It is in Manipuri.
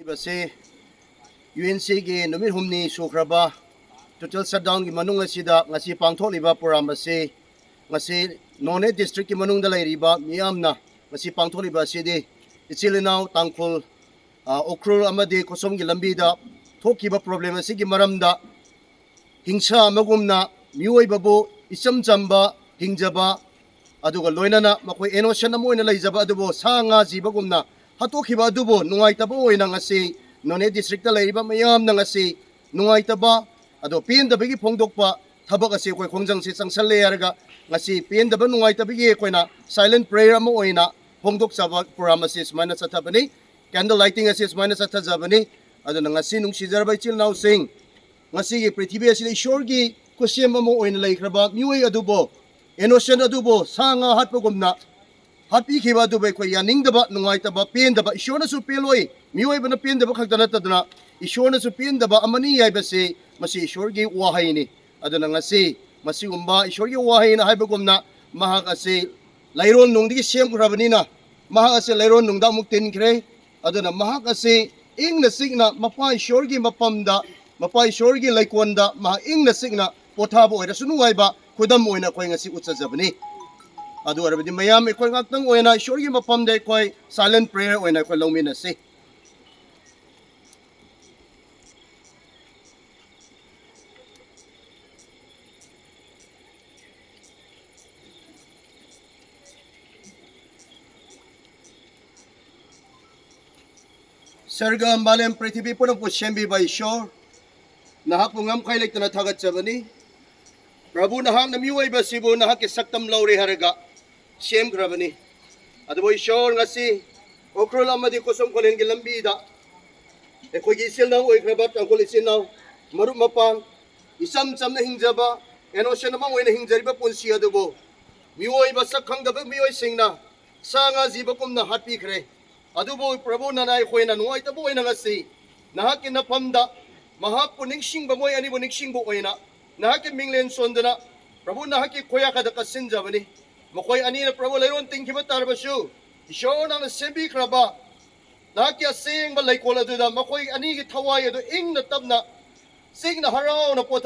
Base UNC gi numit humni sukraba total shutdown gi manung asida ngasi pangtholiba program ase ngasi None district ki manung da lairiba miyamna ngasi pangtholiba asidi ichilinaw tangkhul okrul amadi kosom gi lambi da thokiba problem ase gi maramda hingsa amagumna mioi babu isam chamba hingjaba aduga loinana makoi innocent na moina leijaba adubo sanga jibagumna hatokhiba adubo nungaitaba oina ngasi None district da leiriba mayamna ngasi nungaitaba ado PNW phongdokpa thabak ase koi khongjang se changsalle yarga ngasi PNW nungaitaba koina silent prayer ama oina phongdok chaba program ase smaina chathabani candle lighting ase smaina chathajabani ado ngasi nungsijarba ichil naw sing ngasi gi prithibhi ase ishor gi kusem ama oina leikraba mioi adubo innocent adubo sanga hatpagumna happy khiba du bai khoi yaning daba nungai taba pen daba ishona su peloi mioi bana pen daba khakdana tadna ishona su pen daba amani yai base masi ishor gi wahai ni adana ngasi masi umba ishor gi wahai na haiba gumna mahak ase lairon nungdi sem khrabani na mahak ase lairon nungda muk tin khre adana mahak ase ing na signa mapa ishor gi mapamda mapa ishor gi laikwanda ma ing na signa pothabo oira sunu waiba khudam oina khoi ngasi utsajabani adu arabdi mayam ikoi ngaktang oina ishorgi mapam de koi silent prayer oina koi longmin ase Sarga malem prithibi punang pusyembi ba ishor nahak pungam kai lektana thagat jabani Prabhu nahak na miway ba sibo nahak isaktam lauri haraga siyem krabani adabo ishor ngasi okrol amadi kosong kolen gilambida e koi gisil na oy krabat ang kulisin na marup mapang isam sam na hingjaba eno siya namang oy na hingjariba punsi adobo miway ba sakhang dabe miway singna sanga zibakum na hatpi kre adobo Prabhu nanay koy na nuay tabo oy na ngasi nahak inapamda mahap po ningsing ba moy ani bo ningsing bo oy na Nahaki minglen sondana Prabhu nahaki koya kada kasin jabani makoy ani na Prabhu layron tingki batar basyo isyo nang sembi kraba nahaki asing balay kola duda makoy ani gi thaway ado ing na tabna sing na haraw na pot